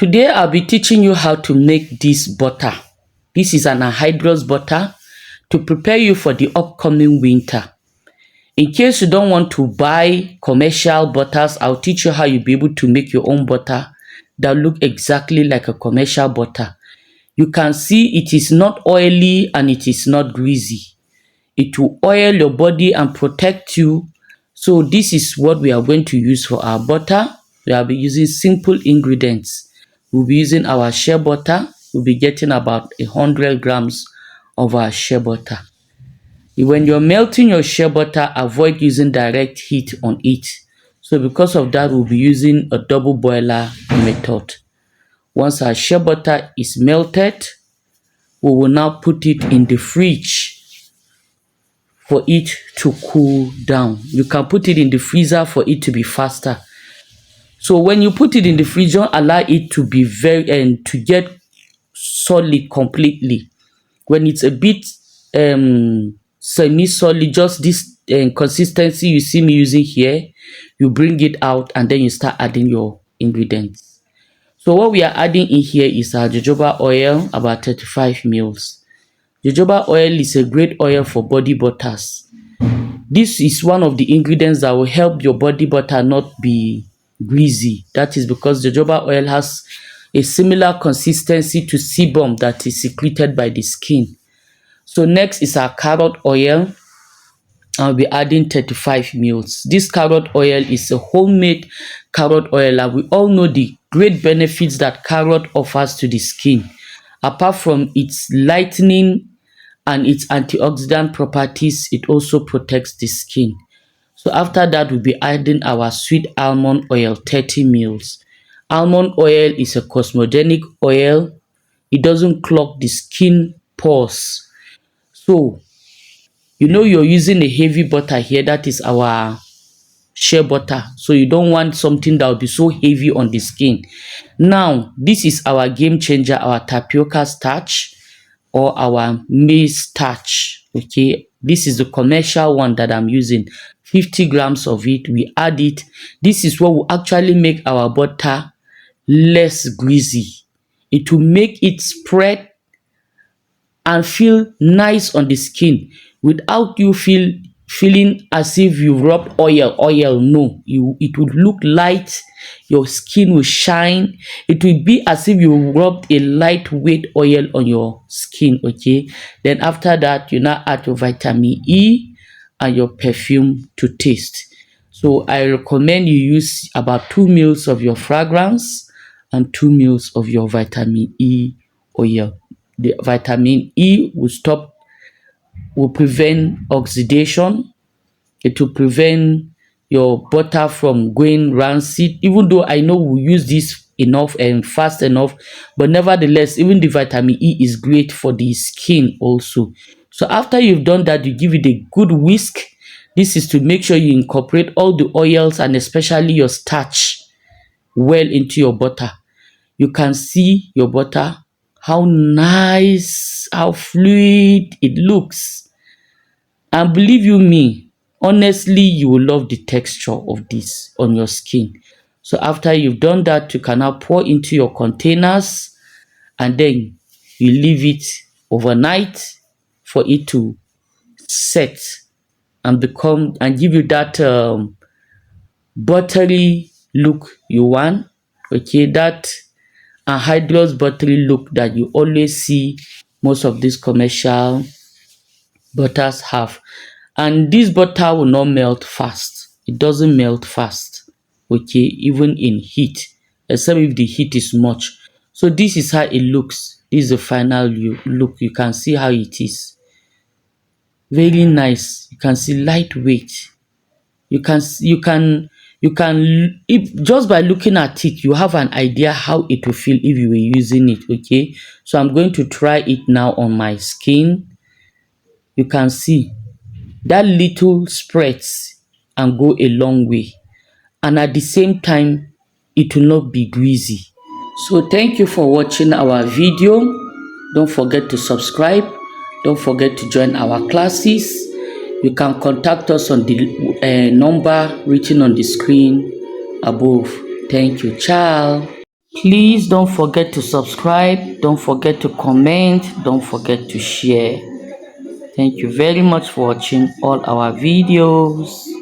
Today I'll be teaching you how to make this butter. This is an anhydrous butter to prepare you for the upcoming winter. In case you don't want to buy commercial butters, I'll teach you how you'll be able to make your own butter that look exactly like a commercial butter. You can see it is not oily and it is not greasy. It will oil your body and protect you. So this is what we are going to use for our butter. We will be using simple ingredients. We'll be using our shea butter. We'll be getting about 100 grams of our shea butter. When you're melting your shea butter, avoid using direct heat on it. So because of that, we'll be using a double boiler method. Once our shea butter is melted, we will now put it in the fridge for it to cool down. You can put it in the freezer for it to be faster. So when you put it in the fridge, don't allow it to be to get solid completely. When it's a bit semi-solid, just this consistency you see me using here, you bring it out and then you start adding your ingredients. So what we are adding in here is our jojoba oil, about 35 mils. Jojoba oil is a great oil for body butters. This is one of the ingredients that will help your body butter not be greasy. That is because jojoba oil has a similar consistency to sebum that is secreted by the skin. So next is our carrot oil. I'll be adding 35 mils. This carrot oil is a homemade carrot oil, and we all know the great benefits that carrot offers to the skin. Apart from its lightening and its antioxidant properties, it also protects the skin. So after that, we'll be adding our sweet almond oil, 30 mils. Almond oil is a cosmogenic oil. It doesn't clog the skin pores. So, you know you're using a heavy butter here. That is our shea butter. So you don't want something that will be so heavy on the skin. Now, this is our game changer, our tapioca starch or our maize starch. Okay, this is the commercial one that I'm using. 50 grams of it. We add it. This is what will actually make our butter less greasy. It will make it spread and feel nice on the skin without you feeling as if you rubbed oil. No, it would look light. Your skin will shine. It will be as if you rubbed a lightweight oil on your skin. Okay, then after that, you now add your vitamin E and your perfume to taste. So I recommend you use about 2 mils of your fragrance and 2 mils of your vitamin E oil. The vitamin E will prevent oxidation. It will prevent your butter from going rancid. Even though I know we use this enough and fast enough, but nevertheless, even the vitamin E is great for the skin also. So after you've done that, you give it a good whisk. This is to make sure you incorporate all the oils and especially your starch well into your butter. You can see your butter, how nice, how fluid it looks. And believe you me, honestly, you will love the texture of this on your skin. So after you've done that, you can now pour into your containers and then you leave it overnight for it to set and give you that buttery look you want. Okay, that anhydrous buttery look that you always see most of these commercial butters have. And this butter will not melt fast. It doesn't melt fast, okay, even in heat, except if the heat is much. So this is how it looks. This is the final look. You can see how it is. Very nice. You can see lightweight. If just by looking at it, you have an idea how it will feel if you were using it. Okay, so I'm going to try it now on my skin. You can see that little spreads and go a long way, and at the same time it will not be greasy. So thank you for watching our video. Don't forget to subscribe. Don't forget to join our classes. You can contact us on the number written on the screen above. Thank you. Ciao. Please don't forget to subscribe, don't forget to comment, don't forget to share. Thank you very much for watching all our videos.